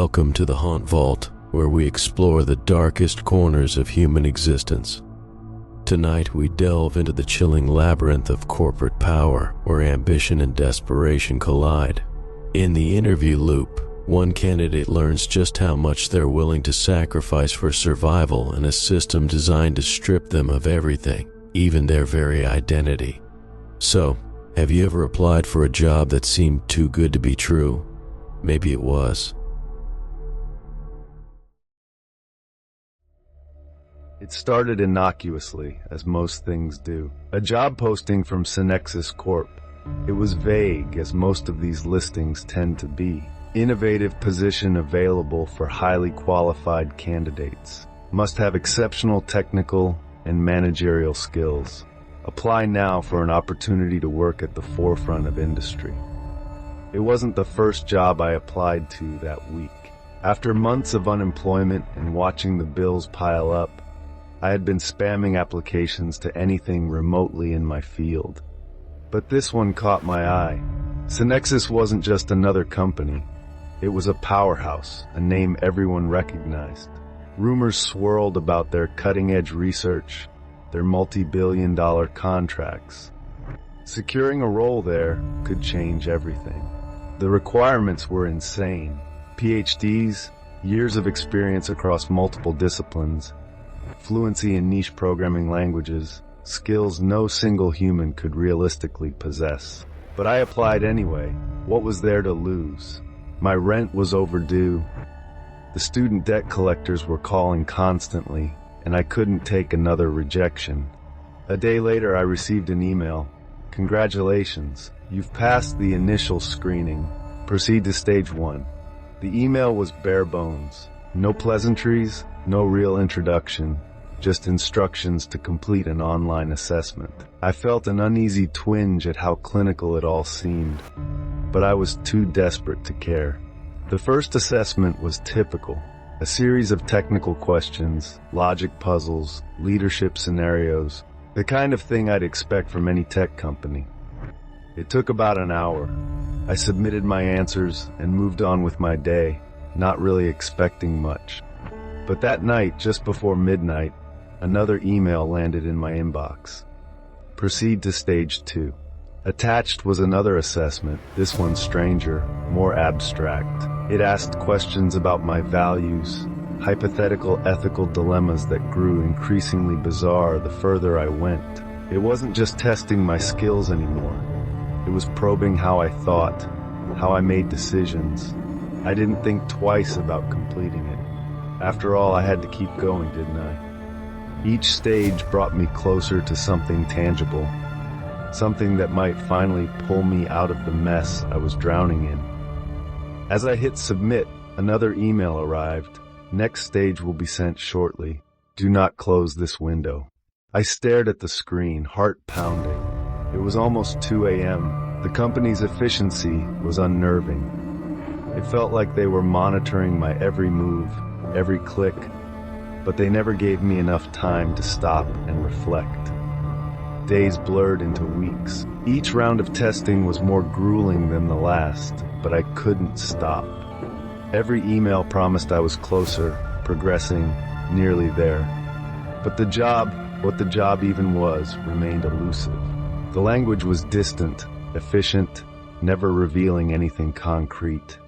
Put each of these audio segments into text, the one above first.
Welcome to the Haunt Vault, where we explore the darkest corners of human existence. Tonight we delve into the chilling labyrinth of corporate power, where ambition and desperation collide. In the interview loop, one candidate learns just how much they're willing to sacrifice for survival in a system designed to strip them of everything, even their very identity. So, have you ever applied for a job that seemed too good to be true? Maybe it was. It started innocuously, as most things do. A job posting from Synexis Corp. It was vague, as most of these listings tend to be. Innovative position available for highly qualified candidates. Must have exceptional technical and managerial skills. Apply now for an opportunity to work at the forefront of industry. It wasn't the first job I applied to that week. After months of unemployment and watching the bills pile up, I had been spamming applications to anything remotely in my field. But this one caught my eye. Synexis wasn't just another company. It was a powerhouse, a name everyone recognized. Rumors swirled about their cutting-edge research, their multi-billion-dollar contracts. Securing a role there could change everything. The requirements were insane. PhDs, years of experience across multiple disciplines, fluency in niche programming languages, skills no single human could realistically possess. But I applied anyway. What was there to lose? My rent was overdue. The student debt collectors were calling constantly, and I couldn't take another rejection. A day later, I received an email. Congratulations, you've passed the initial screening. Proceed to stage 1. The email was bare bones. No pleasantries, no real introduction, just instructions to complete an online assessment. I felt an uneasy twinge at how clinical it all seemed, but I was too desperate to care. The first assessment was typical. A series of technical questions, logic puzzles, leadership scenarios, the kind of thing I'd expect from any tech company. It took about an hour. I submitted my answers and moved on with my day, not really expecting much. But that night, just before midnight, another email landed in my inbox. Proceed to stage 2. Attached was another assessment, this one stranger, more abstract. It asked questions about my values, hypothetical ethical dilemmas that grew increasingly bizarre the further I went. It wasn't just testing my skills anymore. It was probing how I thought, how I made decisions. I didn't think twice about completing it. After all, I had to keep going, didn't I? Each stage brought me closer to something tangible, something that might finally pull me out of the mess I was drowning in. As I hit submit, another email arrived. Next stage will be sent shortly. Do not close this window. I stared at the screen, heart pounding. It was almost 2 a.m. The company's efficiency was unnerving. It felt like they were monitoring my every move, every click, but they never gave me enough time to stop and reflect. Days blurred into weeks. Each round of testing was more grueling than the last, but I couldn't stop. Every email promised I was closer, progressing, nearly there. But the job, what the job even was, remained elusive. The language was distant, efficient, never revealing anything concrete.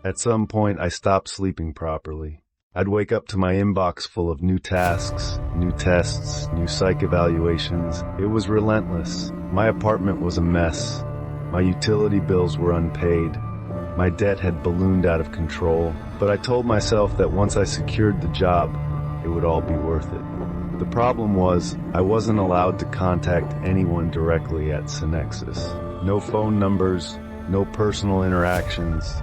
At some point, I stopped sleeping properly. I'd wake up to my inbox full of new tasks, new tests, new psych evaluations. It was relentless. My apartment was a mess. My utility bills were unpaid. My debt had ballooned out of control. But I told myself that once I secured the job, it would all be worth it. The problem was, I wasn't allowed to contact anyone directly at Synexis. No phone numbers, no personal interactions.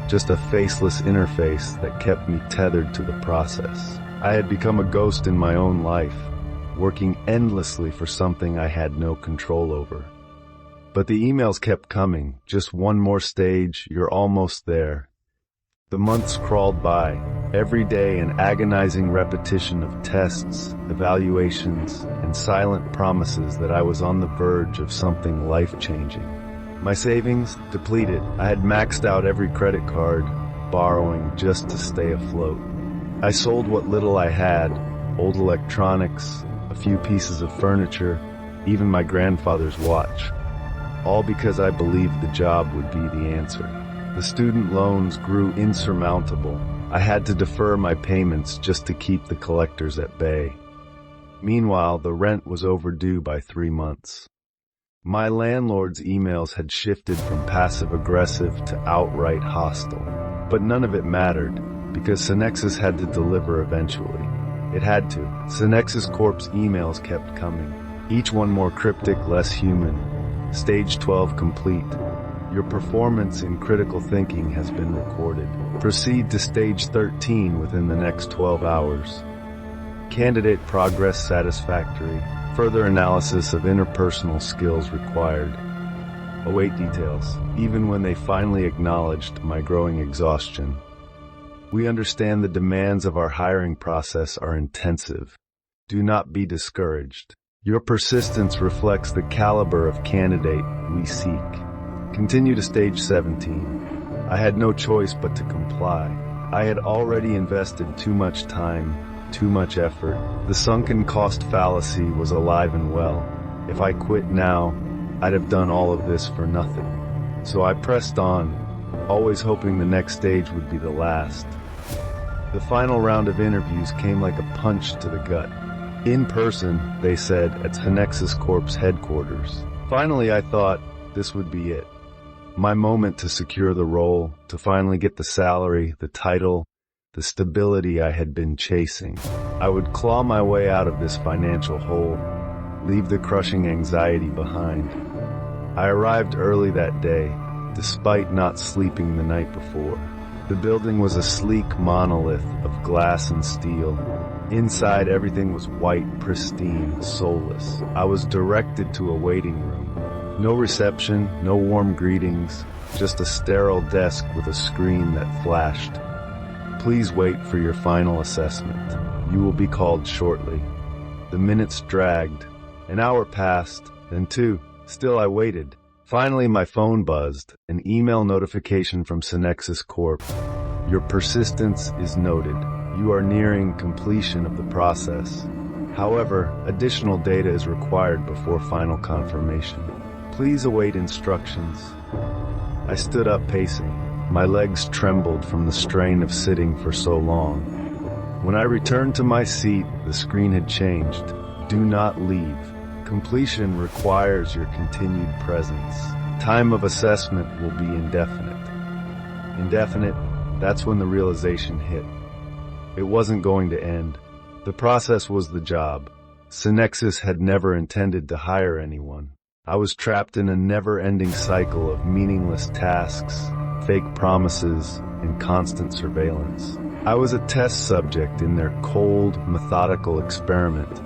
Just a faceless interface that kept me tethered to the process. I had become a ghost in my own life, working endlessly for something I had no control over. But the emails kept coming. Just one more stage, you're almost there. The months crawled by, every day an agonizing repetition of tests, evaluations, and silent promises that I was on the verge of something life-changing. My savings depleted. I had maxed out every credit card, borrowing just to stay afloat. I sold what little I had, old electronics, a few pieces of furniture, even my grandfather's watch, all because I believed the job would be the answer. The student loans grew insurmountable. I had to defer my payments just to keep the collectors at bay. Meanwhile, the rent was overdue by 3 months. My landlord's emails had shifted from passive-aggressive to outright hostile. But none of it mattered, because Synexis had to deliver eventually. It had to. Synexis Corp's emails kept coming, each one more cryptic, less human. Stage 12 complete. Your performance in critical thinking has been recorded. Proceed to stage 13 within the next 12 hours. Candidate progress satisfactory. Further analysis of interpersonal skills required. Await details, even when they finally acknowledged my growing exhaustion. We understand the demands of our hiring process are intensive. Do not be discouraged. Your persistence reflects the caliber of candidate we seek. Continue to stage 17. I had no choice but to comply. I had already invested too much time, too much effort. The sunken cost fallacy was alive and well. If I quit now, I'd have done all of this for nothing. So I pressed on, always hoping the next stage would be the last. The final round of interviews came like a punch to the gut. In person, they said, at Synexis Corp's headquarters. Finally, I thought this would be it. My moment to secure the role, to finally get the salary, the title, the stability I had been chasing. I would claw my way out of this financial hole, leave the crushing anxiety behind. I arrived early that day, despite not sleeping the night before. The building was a sleek monolith of glass and steel. Inside, everything was white, pristine, soulless. I was directed to a waiting room. No reception, no warm greetings, just a sterile desk with a screen that flashed. Please wait for your final assessment. You will be called shortly. The minutes dragged. An hour passed, then 2. Still I waited. Finally, my phone buzzed, an email notification from Synexis Corp. Your persistence is noted. You are nearing completion of the process. However, additional data is required before final confirmation. Please await instructions. I stood up pacing. My legs trembled from the strain of sitting for so long. When I returned to my seat, the screen had changed. Do not leave. Completion requires your continued presence. Time of assessment will be indefinite. Indefinite, that's when the realization hit. It wasn't going to end. The process was the job. Synexis had never intended to hire anyone. I was trapped in a never-ending cycle of meaningless tasks, fake promises, and constant surveillance. I was a test subject in their cold, methodical experiment.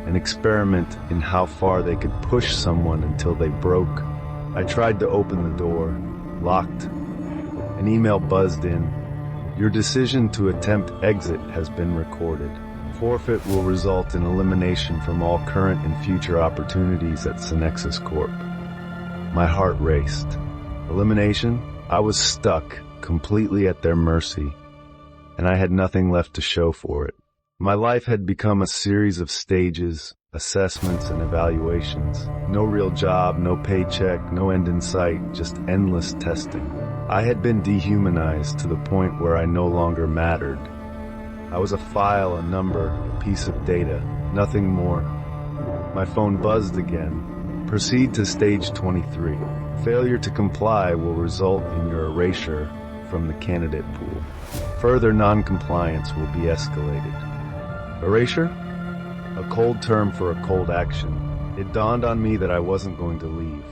An experiment in how far they could push someone until they broke. I tried to open the door, locked. An email buzzed in. Your decision to attempt exit has been recorded. Forfeit will result in elimination from all current and future opportunities at Synexis Corp. My heart raced. Elimination? I was stuck, completely at their mercy, and I had nothing left to show for it. My life had become a series of stages, assessments, and evaluations. No real job, no paycheck, no end in sight, just endless testing. I had been dehumanized to the point where I no longer mattered. I was a file, a number, a piece of data, nothing more. My phone buzzed again. Proceed to stage 23. Failure to comply will result in your erasure from the candidate pool. Further non-compliance will be escalated. Erasure? A cold term for a cold action. It dawned on me that I wasn't going to leave.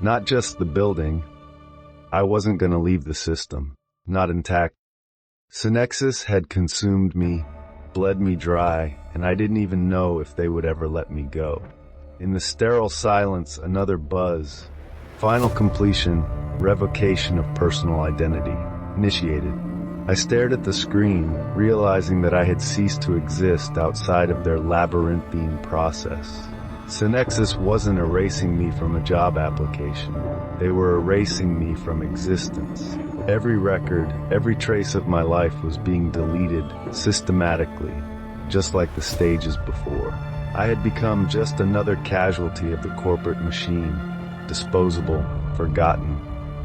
Not just the building. I wasn't going to leave the system. Not intact. Synexis had consumed me, bled me dry, and I didn't even know if they would ever let me go. In the sterile silence, another buzz. Final completion, revocation of personal identity. Initiated. I stared at the screen, realizing that I had ceased to exist outside of their labyrinthine process. Synexis wasn't erasing me from a job application. They were erasing me from existence. Every record, every trace of my life was being deleted systematically, just like the stages before. I had become just another casualty of the corporate machine, disposable, forgotten.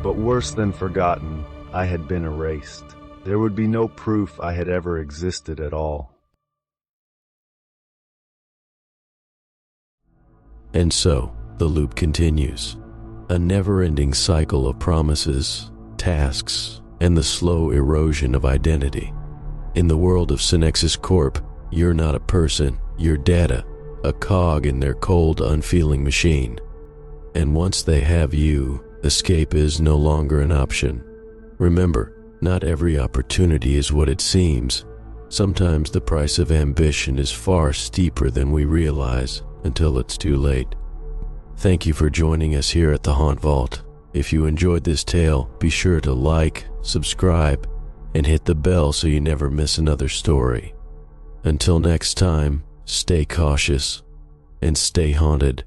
But worse than forgotten, I had been erased. There would be no proof I had ever existed at all. And so, the loop continues. A never-ending cycle of promises, tasks, and the slow erosion of identity. In the world of Synexis Corp, you're not a person, you're data, a cog in their cold, unfeeling machine. And once they have you, escape is no longer an option. Remember, not every opportunity is what it seems. Sometimes the price of ambition is far steeper than we realize until it's too late. Thank you for joining us here at the Haunt Vault. If you enjoyed this tale, be sure to like, subscribe, and hit the bell so you never miss another story. Until next time, stay cautious and stay haunted.